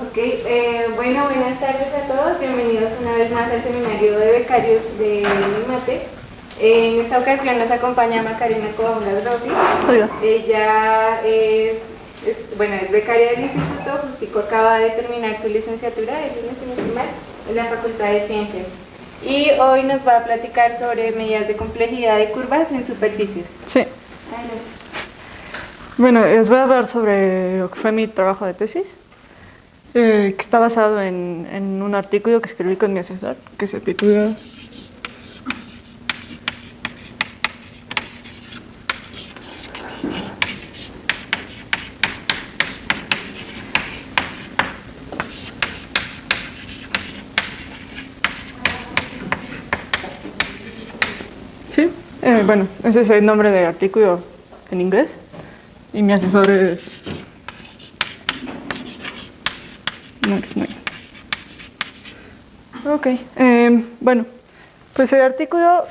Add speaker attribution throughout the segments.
Speaker 1: Ok, bueno, buenas tardes a todos, bienvenidos una vez más al seminario de becarios de IMATE. En esta ocasión nos acompaña Macarena Covongas Rofi.
Speaker 2: Hola.
Speaker 1: Ella es becaria del Instituto, justico acaba de terminar su licenciatura en la Facultad de Ciencias. Y hoy nos va a platicar sobre medidas de complejidad de curvas en superficies.
Speaker 2: Sí. Bueno, les voy a hablar sobre lo que fue mi trabajo de tesis, que está basado en un artículo que escribí con mi asesor, que se titula ¿sí? Bueno, ese es el nombre del artículo en inglés, y mi asesor es Max Knight. Ok, bueno, pues el artículo,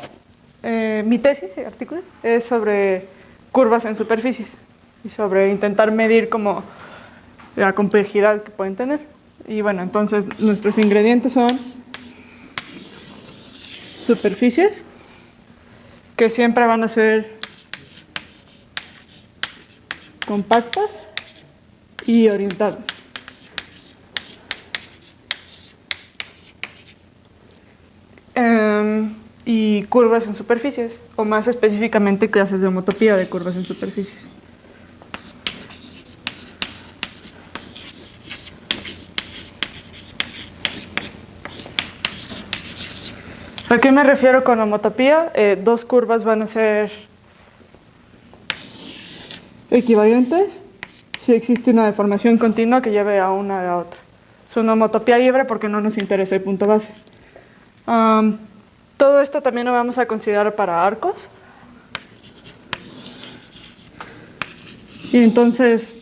Speaker 2: mi tesis, el artículo, es sobre curvas en superficies y sobre intentar medir como la complejidad que pueden tener. Y bueno, entonces nuestros ingredientes son superficies, que siempre van a ser compactas y orientadas. Y curvas en superficies, o más específicamente clases de homotopía de curvas en superficies. ¿A qué me refiero con homotopía? Dos curvas van a ser equivalentes si existe una deformación continua que lleve a una a la otra. Es una homotopía libre porque no nos interesa el punto base. Todo esto también lo vamos a considerar para arcos. Y entonces,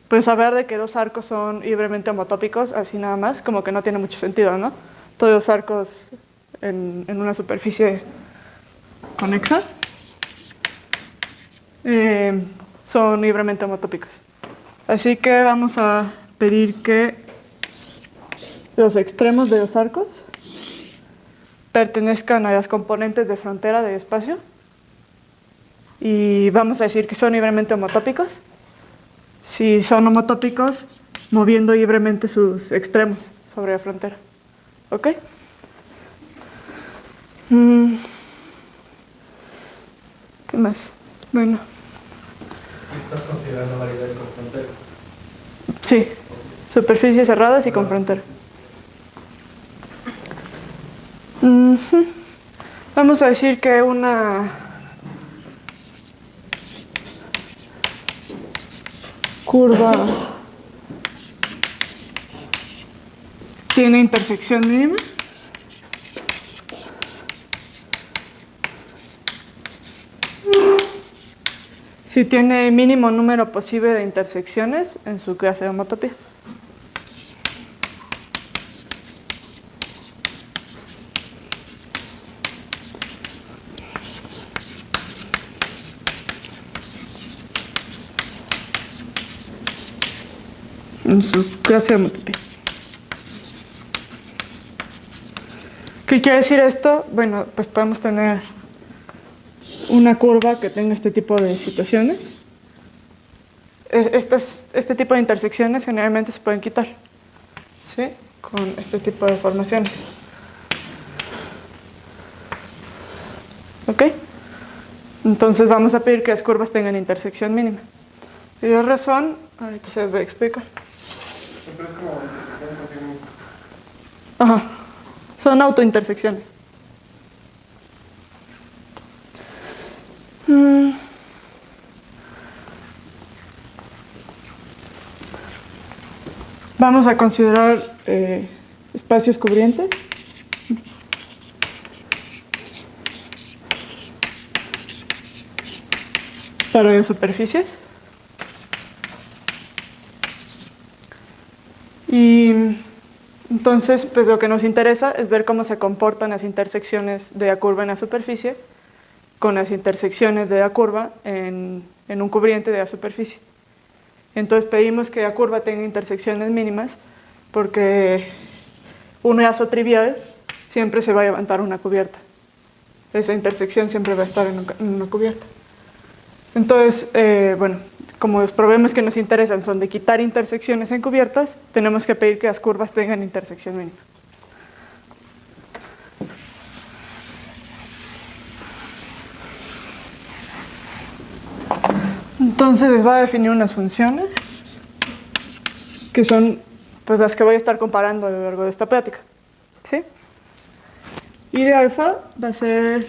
Speaker 2: pues saber de que dos arcos son libremente homotópicos, así nada más, como que no tiene mucho sentido, ¿no? Todos los arcos en una superficie conexa son libremente homotópicos. Así que vamos a pedir que los extremos de los arcos pertenezcan a las componentes de frontera del espacio y vamos a decir que son libremente homotópicos si son homotópicos moviendo libremente sus extremos sobre la frontera. ¿Ok? ¿Qué más? Bueno.
Speaker 3: ¿Sí estás considerando variedades con frontera?
Speaker 2: Sí, superficies cerradas y con frontera. Vamos a decir que una curva tiene intersección mínima. Si tiene mínimo número posible de intersecciones en su clase de homotopía. En su clase de homotopía. ¿Qué quiere decir esto? Bueno, pues podemos tener una curva que tenga este tipo de situaciones. Este tipo de intersecciones generalmente se pueden quitar, ¿sí? Con este tipo de formaciones. ¿Ok? Entonces vamos a pedir que las curvas tengan intersección mínima. Y la razón, ahorita se les voy a explicar.
Speaker 3: Pero es como intersección consigo mismo.
Speaker 2: Ajá. Son autointersecciones. Vamos a considerar espacios cubrientes. Para las superficies. Y entonces, pues lo que nos interesa es ver cómo se comportan las intersecciones de la curva en la superficie con las intersecciones de la curva en un cubriente de la superficie. Entonces pedimos que la curva tenga intersecciones mínimas porque un lazo trivial siempre se va a levantar una cubierta. Esa intersección siempre va a estar en una cubierta. Entonces, bueno, como los problemas que nos interesan son de quitar intersecciones en cubiertas, tenemos que pedir que las curvas tengan intersección mínima. Entonces les voy a definir unas funciones que son pues, las que voy a estar comparando a lo largo de esta plática. ¿Sí? Y de alfa va a ser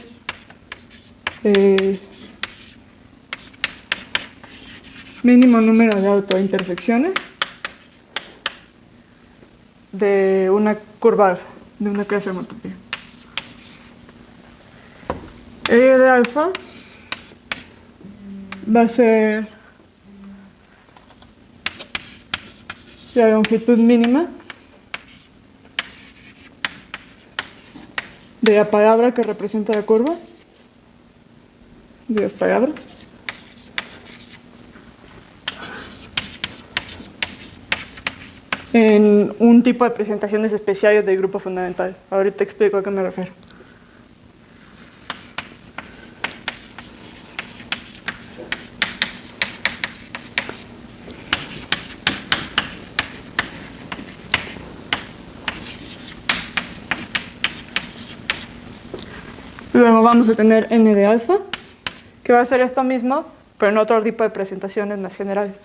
Speaker 2: mínimo número de autointersecciones de una curva alfa, de una clase de homotopía. E de alfa va a ser la longitud mínima de la palabra que representa la curva, de las palabras, en un tipo de presentaciones especiales del grupo fundamental. Ahorita explico a qué me refiero. Luego vamos a tener n de alfa, que va a ser esto mismo, pero en otro tipo de presentaciones más generales.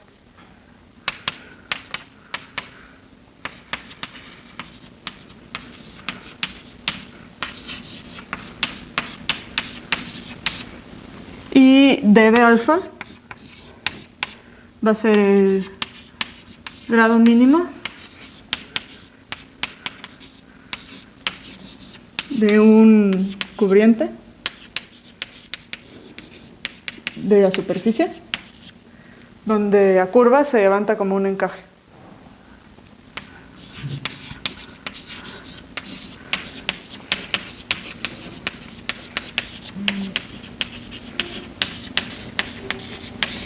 Speaker 2: Y d de alfa va a ser el grado mínimo de un cubriente de la superficie, donde la curva se levanta como un encaje.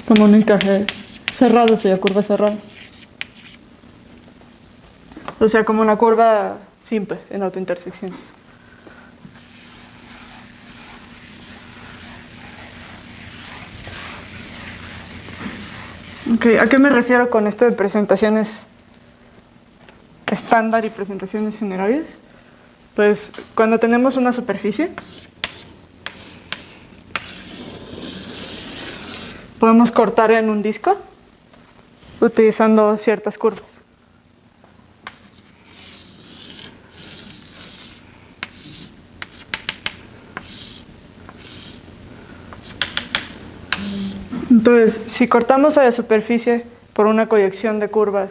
Speaker 2: Como un encaje cerrado, si la curva es cerrada. O sea, como una curva simple en autointersecciones. Okay, ¿a qué me refiero con esto de presentaciones estándar y presentaciones generales? Pues cuando tenemos una superficie, podemos cortar en un disco utilizando ciertas curvas. Entonces, si cortamos a la superficie por una colección de curvas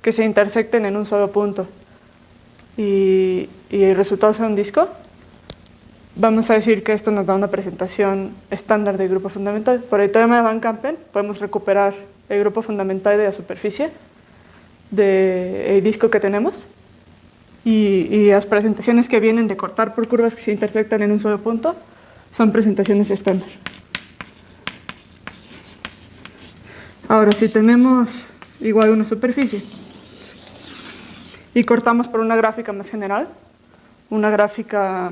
Speaker 2: que se intersecten en un solo punto y el resultado sea un disco, vamos a decir que esto nos da una presentación estándar del grupo fundamental. Por el teorema de Van Kampen podemos recuperar el grupo fundamental de la superficie del disco que tenemos y las presentaciones que vienen de cortar por curvas que se intersectan en un solo punto son presentaciones estándar. Ahora, si tenemos igual una superficie y cortamos por una gráfica más general, una gráfica...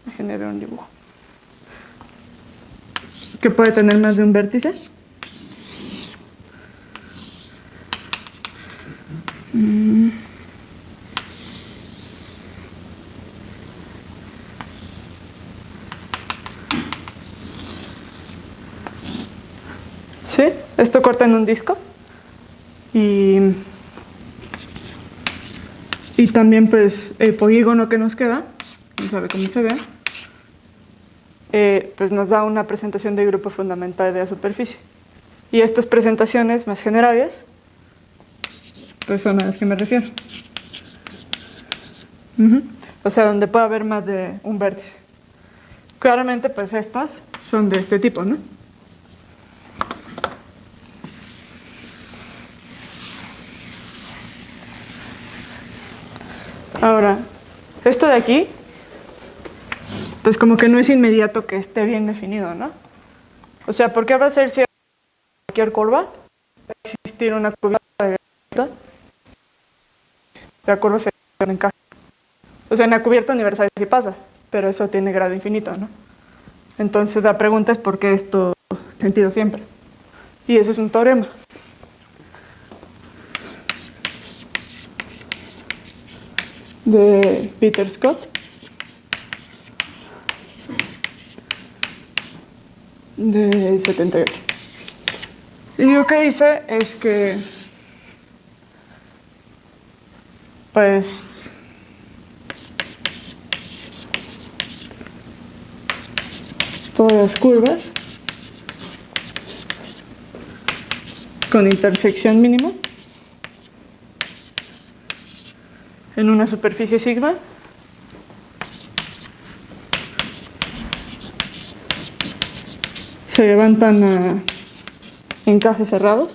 Speaker 2: Déjenme ver un dibujo. Que puede tener más de un vértice. Sí, esto corta en un disco. Y también pues el polígono que nos queda, no sabe cómo se ve, pues nos da una presentación del grupo fundamental de la superficie. Y estas presentaciones más generales, pues son a las que me refiero. O sea, donde puede haber más de un vértice. Claramente, pues estas son de este tipo, ¿no? Ahora, esto de aquí, pues como que no es inmediato que esté bien definido, ¿no? O sea, ¿por qué va a ser cierto que cualquier curva va a existir una curva de La curva sería un encaje. O sea, en la cubierta universal sí pasa, pero eso tiene grado infinito, ¿no? Entonces la pregunta es por qué esto sentido siempre. Y eso es un teorema. De Peter Scott. De 78. Y lo que dice es que, pues, todas las curvas con intersección mínima en una superficie sigma se levantan a encajes cerrados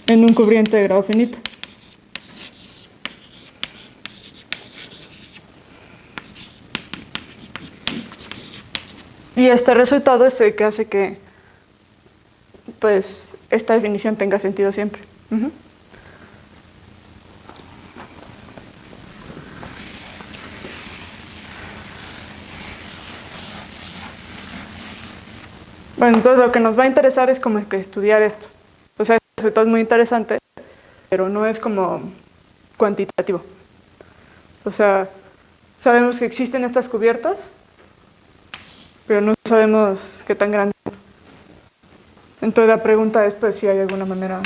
Speaker 2: en un cubriente de grado finito. Y este resultado es el que hace que, pues, esta definición tenga sentido siempre. Bueno, entonces lo que nos va a interesar es como que estudiar esto. O sea, el resultado es muy interesante, pero no es como cuantitativo. O sea, sabemos que existen estas cubiertas, pero no sabemos qué tan grandes son. Entonces la pregunta es pues si hay alguna manera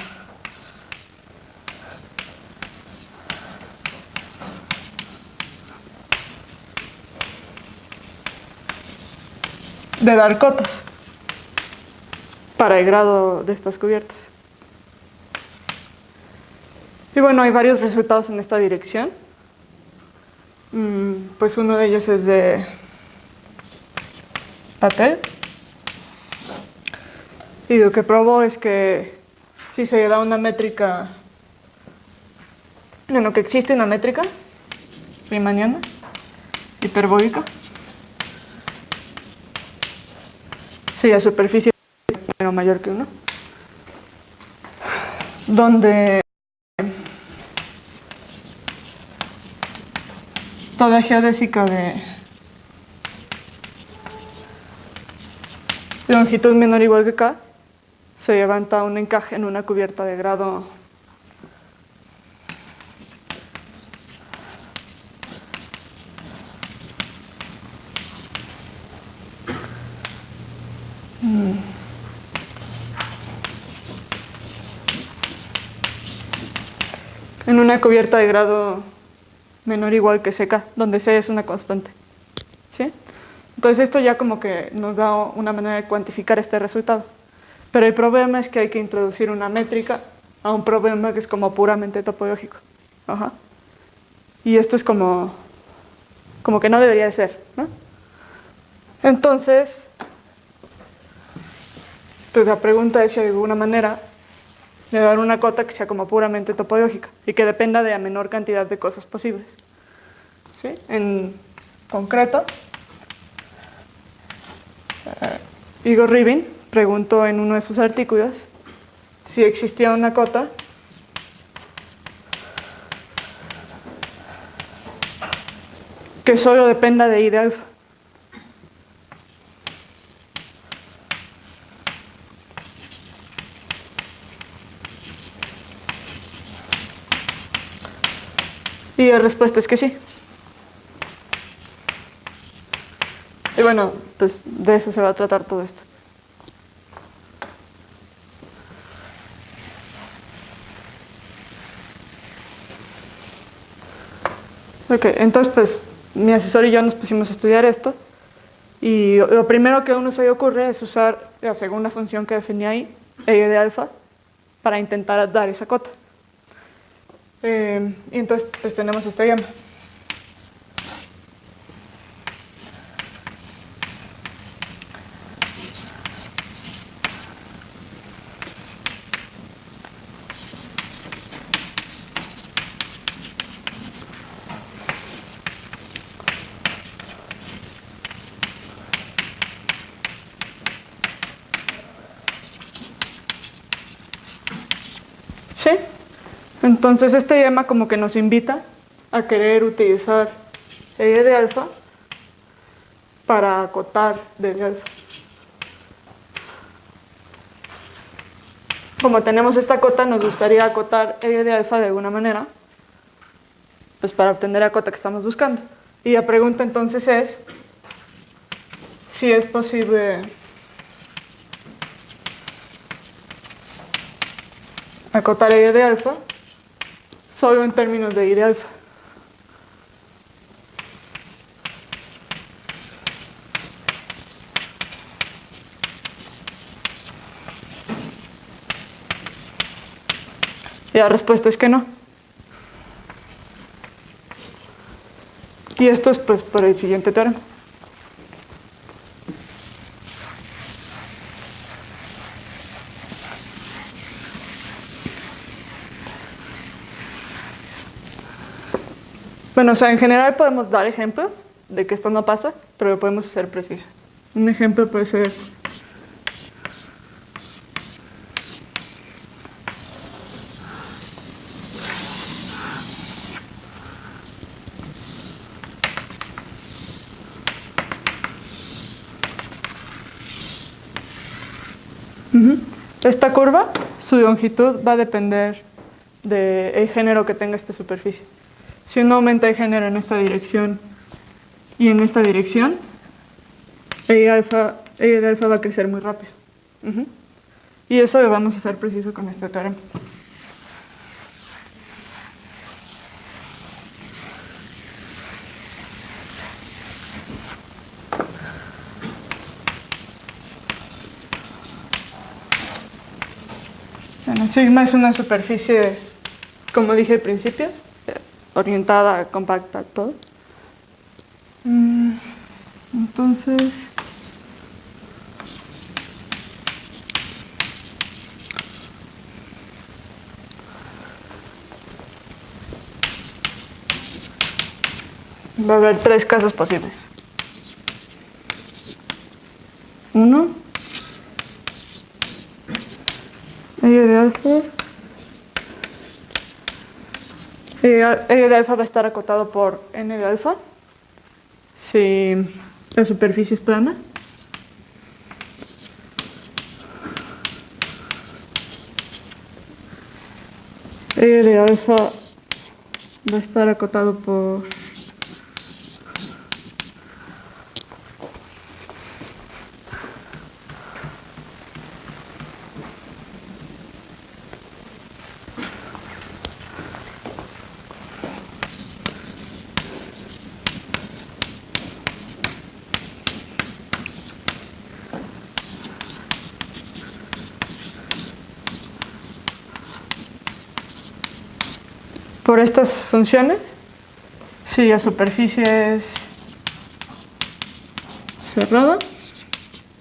Speaker 2: de dar cotas para el grado de estas cubiertas. Y bueno, hay varios resultados en esta dirección. Pues uno de ellos es de Patel. Y lo que probó es que si se da una métrica, bueno, que existe una métrica riemanniana hiperbólica, si la superficie es mayor que 1, donde toda geodésica de longitud menor o igual que k se levanta un encaje en una cubierta de grado en una cubierta de grado menor o igual que ck, donde c es una constante. ¿Sí? Entonces esto ya como que nos da una manera de cuantificar este resultado. Pero el problema es que hay que introducir una métrica a un problema que es como puramente topológico. Ajá. Y esto es como que no debería de ser, ¿no? Entonces, pues la pregunta es si hay alguna manera de dar una cota que sea como puramente topológica y que dependa de la menor cantidad de cosas posibles. ¿Sí? En concreto, Igor Rybin preguntó en uno de sus artículos si existía una cota que solo dependa de I de alfa. Y la respuesta es que sí. Y bueno, pues de eso se va a tratar todo esto. Ok, entonces pues mi asesor y yo nos pusimos a estudiar esto y lo primero que a uno se le ocurre es usar la segunda función que definí ahí, E de alfa, para intentar dar esa cota. Y entonces pues tenemos este llama. Entonces este lema como que nos invita a querer utilizar E de alfa para acotar D de alfa. Como tenemos esta cota, nos gustaría acotar E de alfa de alguna manera, pues para obtener la cota que estamos buscando. Y la pregunta entonces es si es posible acotar E de alfa solo en términos de I de alfa. Y la respuesta es que no. Y esto es pues por el siguiente teorema. Bueno, o sea, en general podemos dar ejemplos de que esto no pasa, pero lo podemos hacer preciso. Un ejemplo puede ser esta curva, su longitud va a depender del género que tenga esta superficie. Si uno aumenta el género en esta dirección y en esta dirección, E de alfa va a crecer muy rápido. Y eso lo vamos a hacer preciso con este teorema. Bueno, sigma es una superficie, como dije al principio, orientada, compacta, todo. Entonces, va a haber tres casos posibles. Uno, E de alfa. E de alfa va a estar acotado por N de alfa si la superficie es plana. E de alfa va a estar acotado por estas funciones, si la superficie es cerrada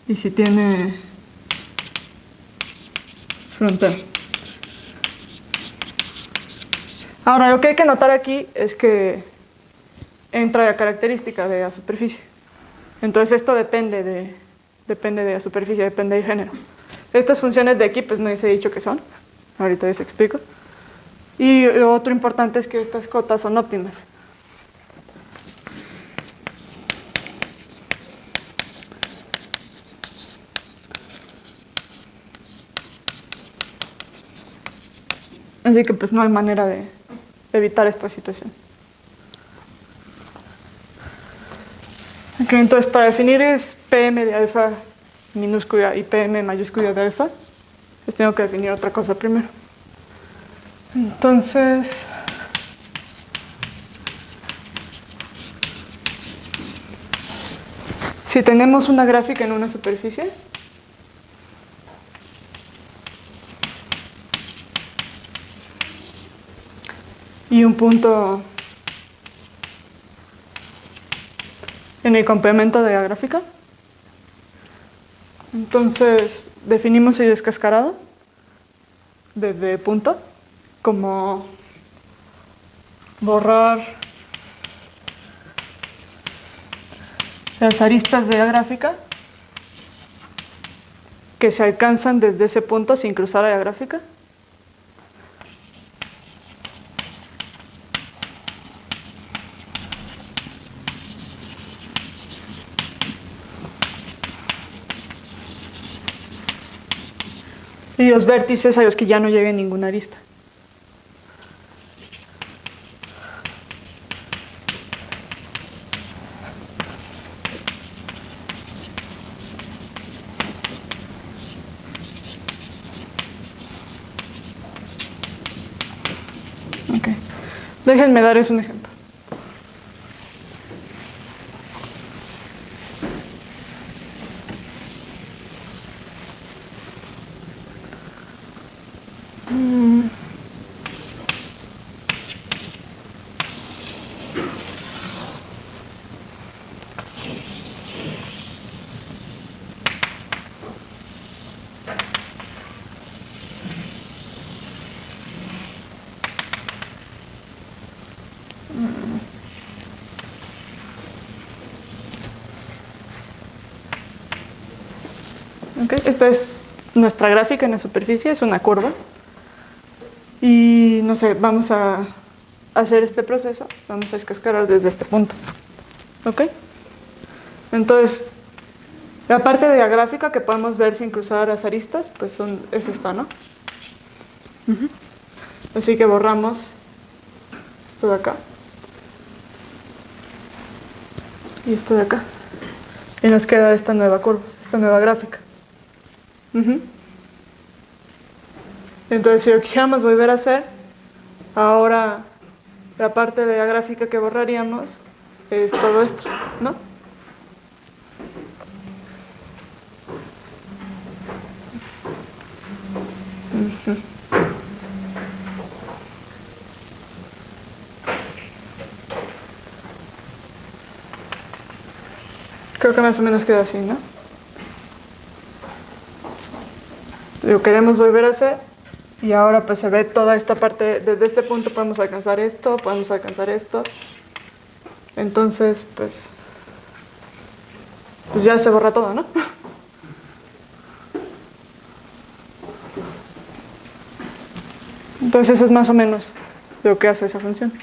Speaker 2: y si tiene frontera. Ahora, lo que hay que notar aquí es que entra la característica de la superficie. Entonces esto depende de la superficie, depende del género. Estas funciones de aquí, pues no les he dicho qué son. Ahorita les explico. Y lo otro importante es que estas cotas son óptimas. Así que pues no hay manera de evitar esta situación. Okay, entonces para definir es PM de alfa minúscula y PM mayúscula de alfa, pues tengo que definir otra cosa primero. Entonces, si tenemos una gráfica en una superficie, y un punto en el complemento de la gráfica, entonces definimos el descascarado desde punto como borrar las aristas de la gráfica que se alcanzan desde ese punto sin cruzar a la gráfica. y los vértices a los que ya no llegue ninguna arista. Okay. Déjenme darles un ejemplo. Okay. Esta es nuestra gráfica en la superficie, es una curva. Y no sé, vamos a hacer este proceso, vamos a escascarar desde este punto. ¿Ok? Entonces, la parte de la gráfica que podemos ver sin cruzar las aristas, pues es esta, ¿no? Así que borramos esto de acá. Y esto de acá. Y nos queda esta nueva curva, esta nueva gráfica. Entonces, si lo quisiéramos volver a hacer, ahora la parte de la gráfica que borraríamos es todo esto, ¿no? Creo que más o menos queda así, ¿no? Lo queremos volver a hacer y ahora pues se ve toda esta parte. Desde este punto podemos alcanzar esto, entonces pues ya se borra todo, ¿no? Entonces eso es más o menos lo que hace esa función.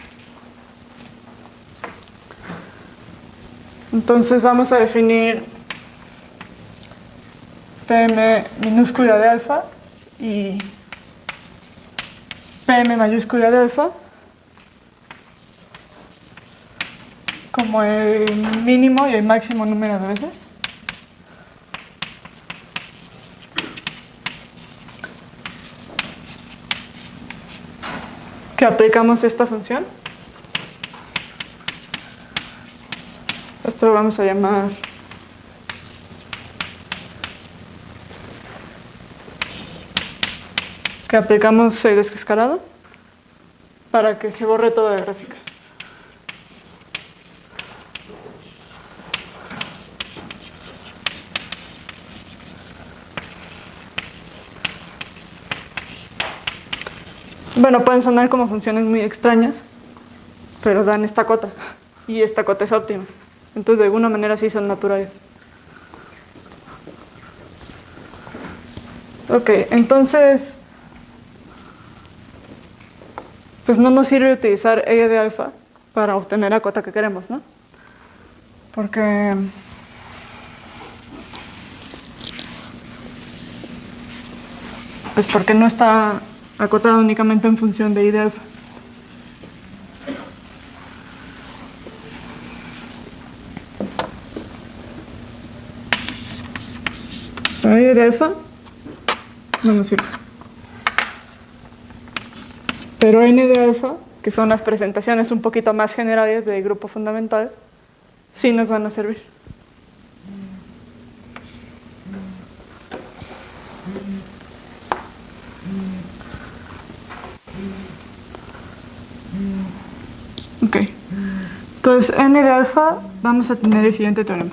Speaker 2: Entonces vamos a definir Pm minúscula de alfa y Pm mayúscula de alfa como el mínimo y el máximo número de veces. Que aplicamos esta función. Esto lo vamos a llamar que aplicamos el descascarado para que se borre toda la gráfica. Bueno, pueden sonar como funciones muy extrañas, pero dan esta cota, y esta cota es óptima. Entonces, de alguna manera sí son naturales. Ok, entonces, pues no nos sirve utilizar E de alfa para obtener la cota que queremos, ¿no? Porque no está acotada únicamente en función de I de alfa. I de alfa no nos sirve. Pero N de alfa, que son las presentaciones un poquito más generales del grupo fundamental, sí nos van a servir. Ok. Entonces, N de alfa, vamos a tener el siguiente teorema.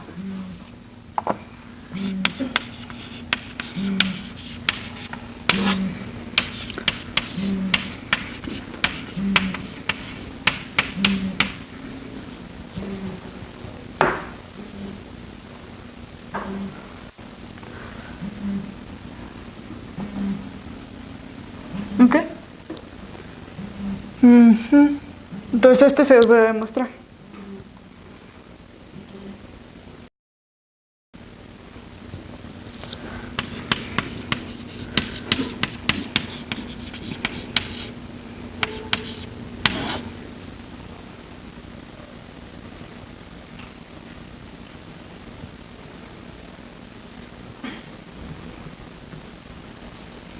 Speaker 2: Ok. Entonces este se los voy a demostrar.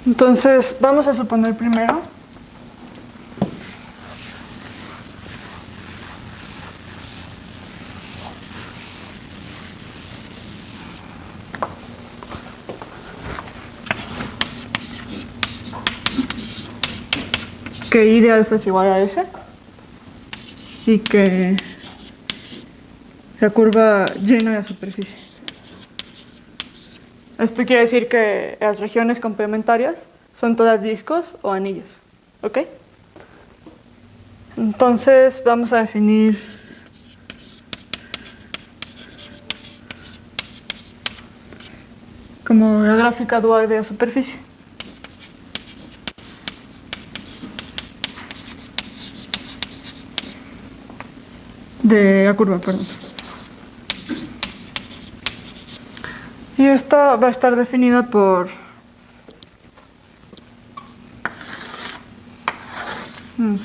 Speaker 2: Entonces, vamos a suponer primero que I de alfa es igual a S y que la curva llena la superficie. Esto quiere decir que las regiones complementarias son todas discos o anillos, ¿ok? Entonces vamos a definir como la gráfica dual de la superficie. De la curva, perdón. Y esta va a estar definida por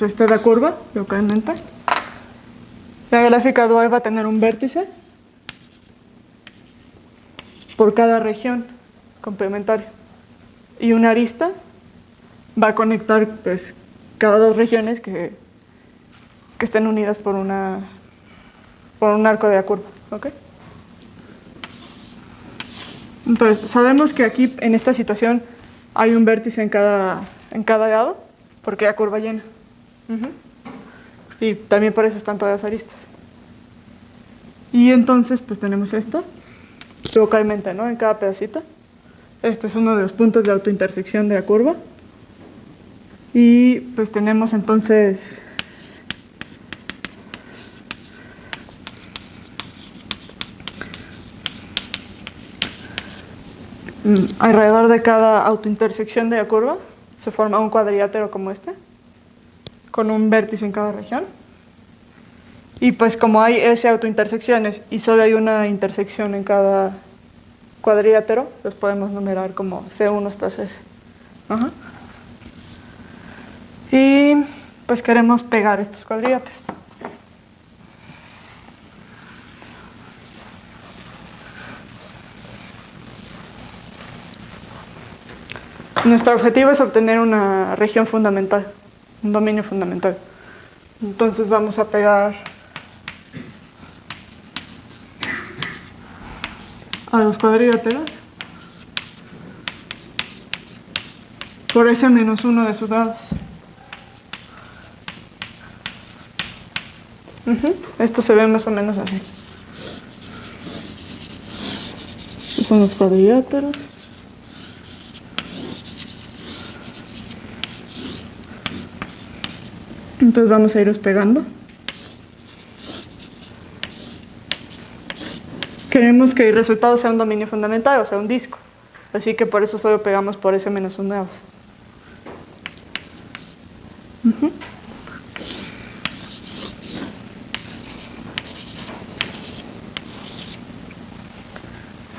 Speaker 2: esta es la curva, localmente. La gráfica dual va a tener un vértice por cada región complementaria. Y una arista va a conectar pues, cada dos regiones que estén unidas por un arco de la curva. ¿Ok? Entonces, sabemos que aquí, en esta situación, hay un vértice en cada lado, porque la curva llena. Y también por eso están todas las aristas. Y entonces, pues tenemos esto, localmente, ¿no? En cada pedacito. Este es uno de los puntos de autointersección de la curva. Y pues tenemos entonces alrededor de cada autointersección de la curva se forma un cuadrilátero como este, con un vértice en cada región. Y pues como hay S autointersecciones y solo hay una intersección en cada cuadrilátero, los podemos numerar como C1 hasta CS. Ajá. Y pues queremos pegar estos cuadriláteros. Nuestro objetivo es obtener una región fundamental, un dominio fundamental. Entonces vamos a pegar a los cuadriláteros por S menos uno de sus lados. Esto se ve más o menos así. Estos son los cuadriláteros. Entonces vamos a irlos pegando. Queremos que el resultado sea un dominio fundamental, o sea, un disco. Así que por eso solo pegamos por S menos 1 lados.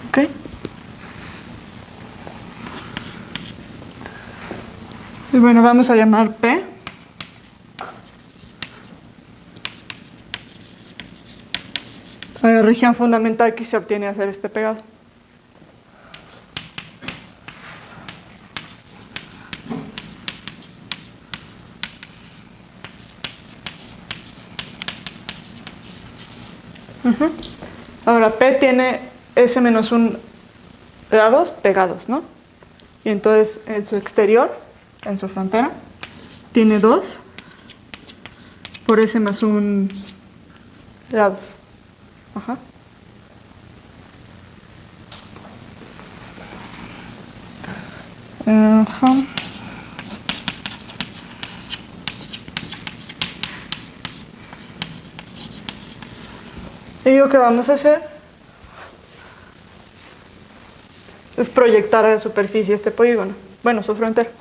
Speaker 2: Ok. Y bueno, vamos a llamar P. A la región fundamental que se obtiene al hacer este pegado. Ahora, P tiene S menos 1 lados pegados, ¿no? Y entonces en su exterior, en su frontera, tiene 2 por S más 1 lados. Ajá. Ajá. Y lo que vamos a hacer es proyectar a la superficie este polígono, bueno, su frontera.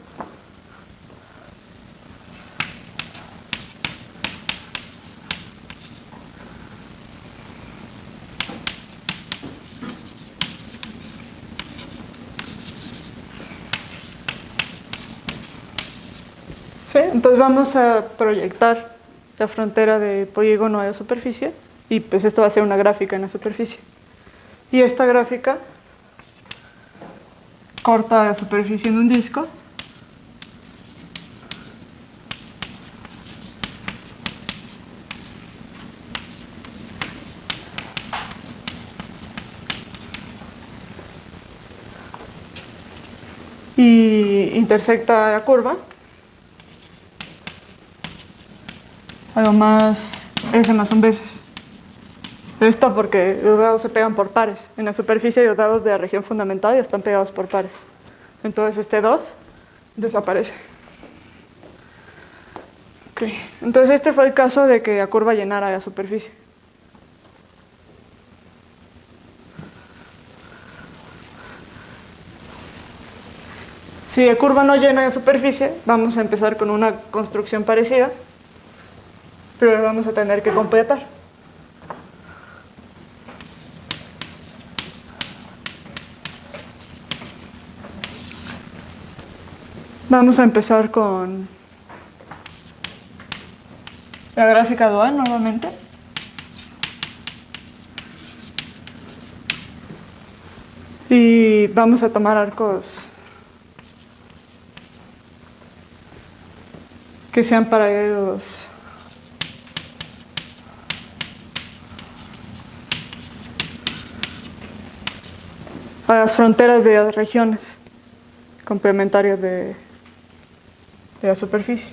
Speaker 2: Entonces vamos a proyectar la frontera de polígono a la superficie y pues esto va a ser una gráfica en la superficie. Y esta gráfica corta la superficie en un disco. Y intersecta la curva. Algo más S más un veces. Esto porque los dados se pegan por pares. En la superficie los dados de la región fundamental ya están pegados por pares. Entonces este 2 desaparece. Okay. Entonces este fue el caso de que la curva llenara la superficie. Si la curva no llena la superficie, vamos a empezar con una construcción parecida, pero la vamos a tener que completar. Vamos a empezar con la gráfica dual nuevamente. Y vamos a tomar arcos que sean paralelos a las fronteras de las regiones complementarias de la superficie.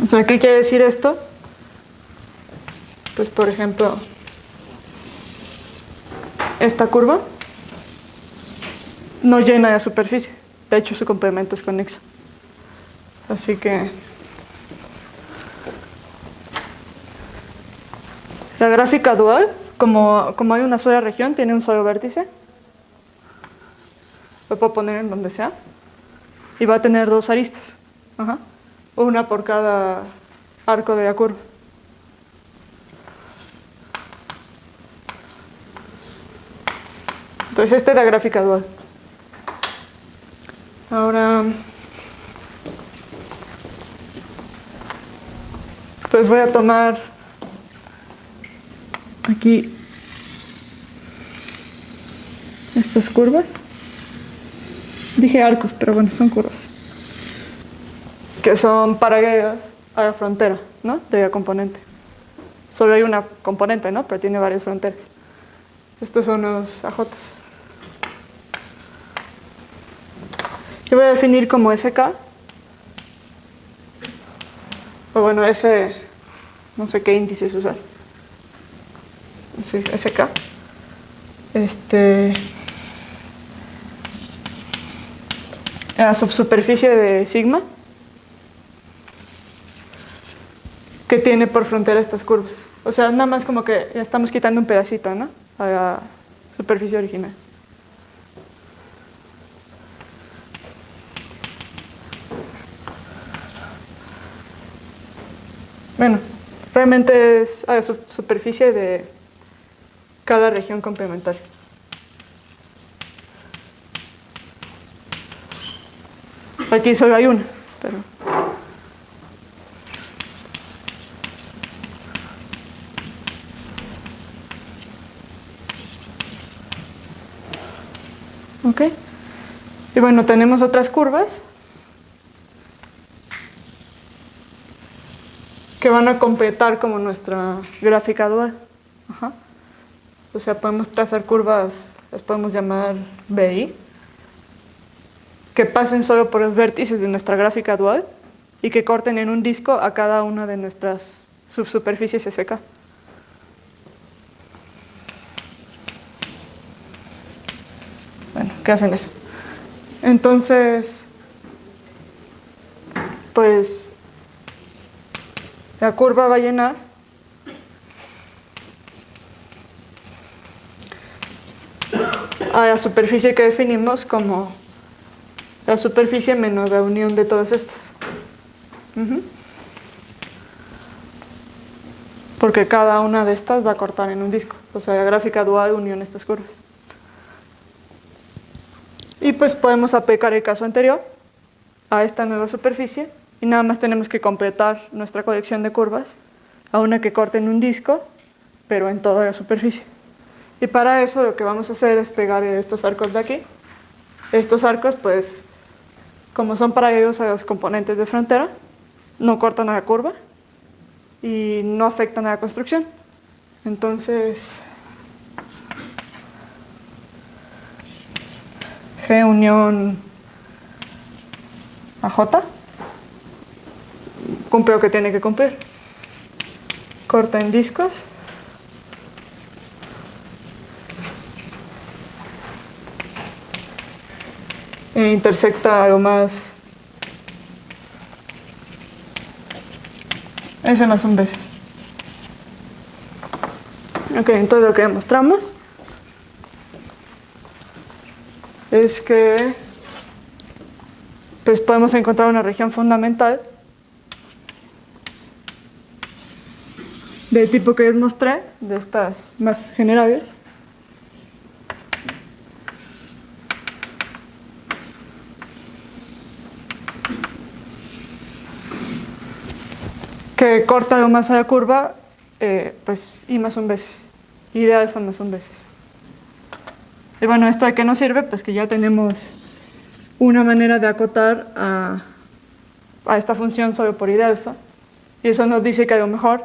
Speaker 2: O sea, ¿qué quiere decir esto? Pues, por ejemplo, esta curva no llena la superficie. De hecho, su complemento es conexo. Así que la gráfica dual, como hay una sola región, tiene un solo vértice. Lo puedo poner en donde sea. Y va a tener dos aristas. Ajá. Una por cada arco de la curva. Entonces esta es la gráfica dual. Ahora, pues voy a tomar aquí estas curvas. Dije arcos, pero bueno, son curvas. Que son paralelas a la frontera, ¿no? De la componente. Solo hay una componente, ¿no? Pero tiene varias fronteras. Estos son los AJ. Yo voy a definir como SK. O bueno, ese, no sé qué índices usar. Sí, SK. La subsuperficie de sigma, que tiene por frontera estas curvas. O sea, nada más como que ya estamos quitando un pedacito, ¿no? A la superficie original. Bueno, realmente es a la superficie de cada región complementaria. Aquí solo hay una, pero... ¿Ok? Y bueno, tenemos otras curvas que van a completar como nuestra gráfica dual. Ajá. O sea, podemos trazar curvas, las podemos llamar BI, que pasen solo por los vértices de nuestra gráfica dual y que corten en un disco a cada una de nuestras subsuperficies SK. Bueno, ¿qué hacen eso? Entonces, pues la curva va a llenar a la superficie que definimos como la superficie menos la unión de todos estos. porque cada una de estas va a cortar en un disco. O sea, la gráfica dual unión estas curvas. Y pues podemos aplicar el caso anterior a esta nueva superficie y nada más tenemos que completar nuestra colección de curvas a una que corte en un disco, pero en toda la superficie. Y para eso lo que vamos a hacer es pegar estos arcos de aquí. Estos arcos, pues, como son paralelos a los componentes de frontera, no cortan a la curva y no afectan a la construcción. Entonces, G unión a J cumple lo que tiene que cumplir. Corta en discos. E intersecta algo más. S más un veces. Ok, entonces lo que demostramos es que pues podemos encontrar una región fundamental del tipo que les mostré, de estas más generales, que corta lo más a la curva, pues I más un veces, I de alfa más un veces. Y bueno, ¿esto de qué nos sirve? Pues que ya tenemos una manera de acotar a esta función solo por I de alfa. Y eso nos dice que a lo mejor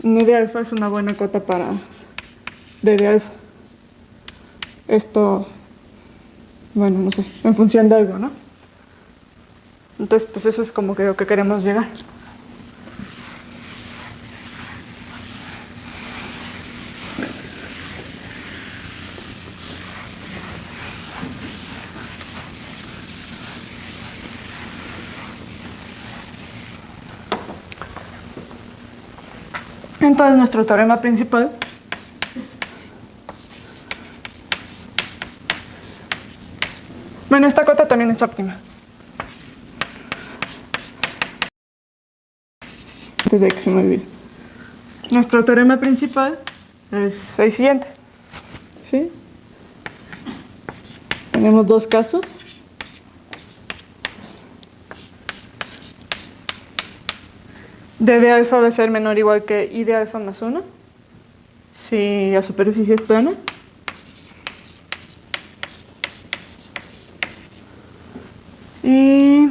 Speaker 2: N de alfa es una buena cota para D de alfa. Esto, bueno, no sé, en función de algo, ¿no? Entonces, pues eso es como que lo que queremos llegar. Entonces, nuestro teorema principal bueno, esta cota también es óptima. Antes de que se me olvide. Nuestro teorema principal es el siguiente. ¿Sí? Tenemos dos casos. D de alfa va a ser menor o igual que I de alfa más 1 si la superficie es plana. Y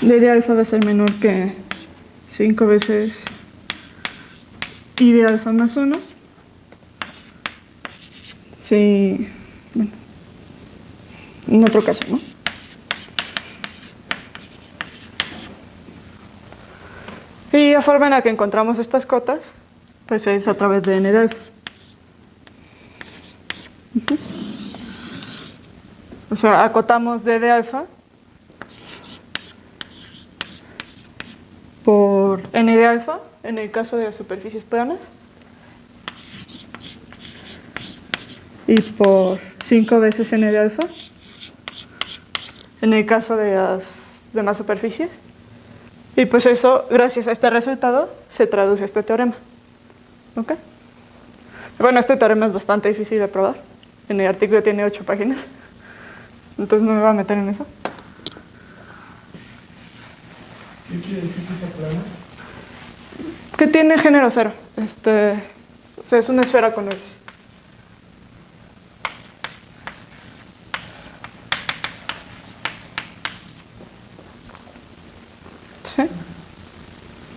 Speaker 2: D de alfa va a ser menor que 5 veces I de alfa más 1 si, bueno, en otro caso, ¿no? Y la forma en la que encontramos estas cotas, pues es a través de N de alfa. O sea, acotamos D de alfa por N de alfa, en el caso de las superficies planas, y por 5 veces N de alfa, en el caso de las demás superficies. Y pues eso, gracias a este resultado, se traduce a este teorema. ¿Ok? Bueno, este teorema es bastante difícil de probar. En el artículo tiene 8 páginas. Entonces no me voy a meter en eso.
Speaker 3: ¿Qué quiere decir esa plana?
Speaker 2: Que tiene género cero. O sea, es una esfera con hoyos. ¿Sí?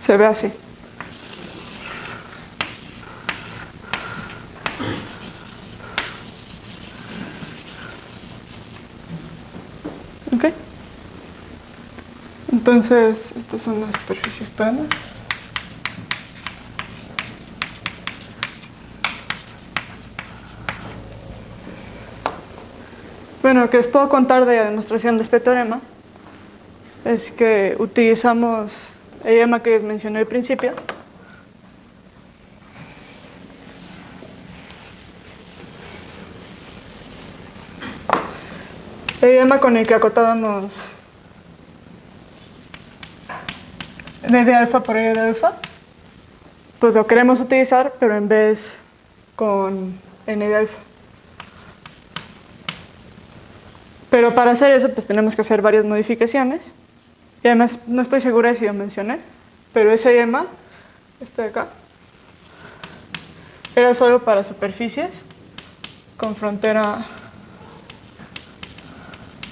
Speaker 2: Se ve así. ¿Ok? Entonces, estas son las superficies planas. Bueno, lo que les puedo contar de la demostración de este teorema es que utilizamos el lema que les mencioné al principio. El lema con el que acotábamos D de alfa por E de alfa, pues lo queremos utilizar, pero en vez con N de alfa. Pero para hacer eso, pues tenemos que hacer varias modificaciones. Y además, no estoy segura de si lo mencioné, pero ese lema, este de acá, era solo para superficies con frontera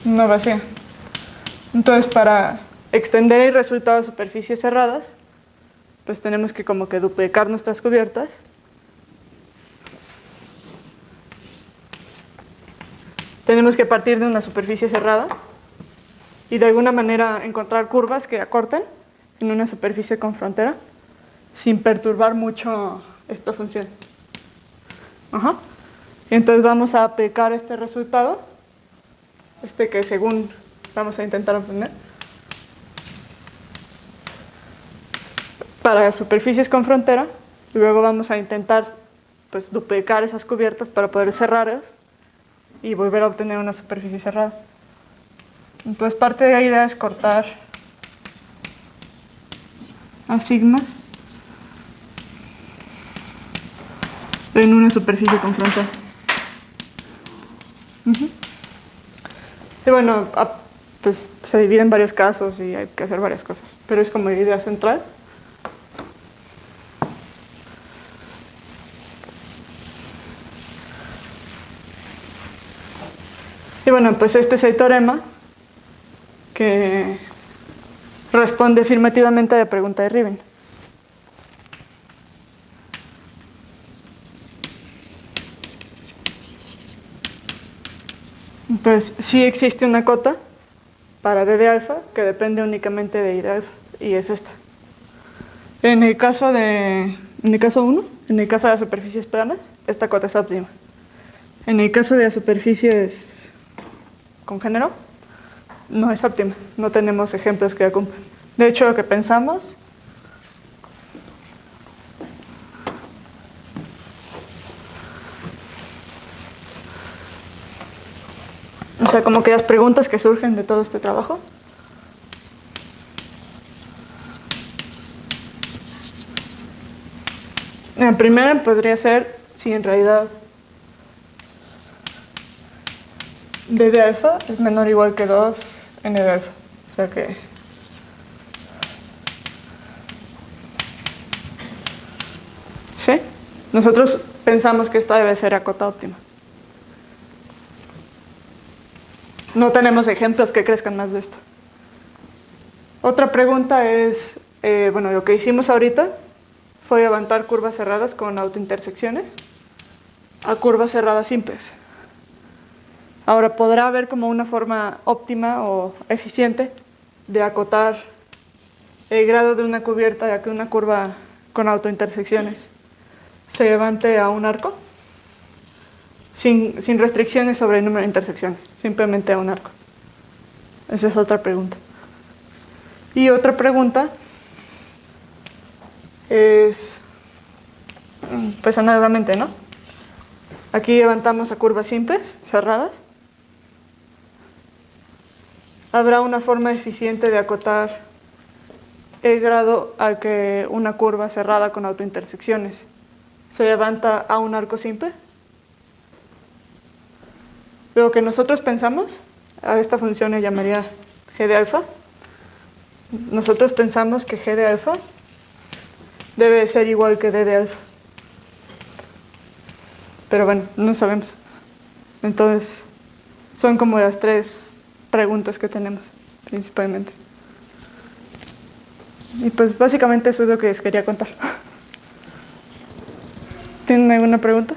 Speaker 2: no vacía. Entonces, para extender el resultado a superficies cerradas, pues tenemos que como que duplicar nuestras cubiertas. Tenemos que partir de una superficie cerrada y de alguna manera encontrar curvas que acorten en una superficie con frontera sin perturbar mucho esta función. Ajá. Y entonces vamos a aplicar este resultado, que según vamos a intentar obtener, para superficies con frontera, y luego vamos a intentar pues, duplicar esas cubiertas para poder cerrarlas y volver a obtener una superficie cerrada. Entonces parte de la idea es cortar a sigma en una superficie con frontera. Y bueno, pues se divide en varios casos y hay que hacer varias cosas, pero es como la idea central. Y bueno, pues este es el teorema que responde afirmativamente a la pregunta de Riemann. Entonces, sí existe una cota para D de alfa que depende únicamente de I de alfa, y es esta. En el caso 1, en el caso de las superficies planas, esta cota es óptima. En el caso de las superficies con género, no es óptima, no tenemos ejemplos que la cumplan. De hecho, lo que pensamos o sea, como que las preguntas que surgen de todo este trabajo la primera podría ser si en realidad D de alfa es menor o igual que 2 N de alfa. O sea que ¿sí? Nosotros pensamos que esta debe ser la cota óptima. No tenemos ejemplos que crezcan más de esto. Otra pregunta es, bueno, lo que hicimos ahorita fue levantar curvas cerradas con autointersecciones a curvas cerradas simples. Ahora, podrá haber como una forma óptima o eficiente de acotar el grado de una cubierta ya que una curva con autointersecciones se levante a un arco sin restricciones sobre el número de intersecciones, simplemente a un arco. Esa es otra pregunta. Y otra pregunta es, pues análogamente, ¿no? Aquí levantamos a curvas simples, cerradas. ¿Habrá una forma eficiente de acotar el grado al que una curva cerrada con autointersecciones se levanta a un arco simple? Lo que nosotros pensamos, a esta función le llamaría g de alfa. Nosotros pensamos que g de alfa debe ser igual que d de alfa. Pero bueno, no sabemos. Entonces, son como las tres preguntas que tenemos, principalmente. Y pues básicamente eso es lo que les quería contar. ¿Tienen alguna pregunta?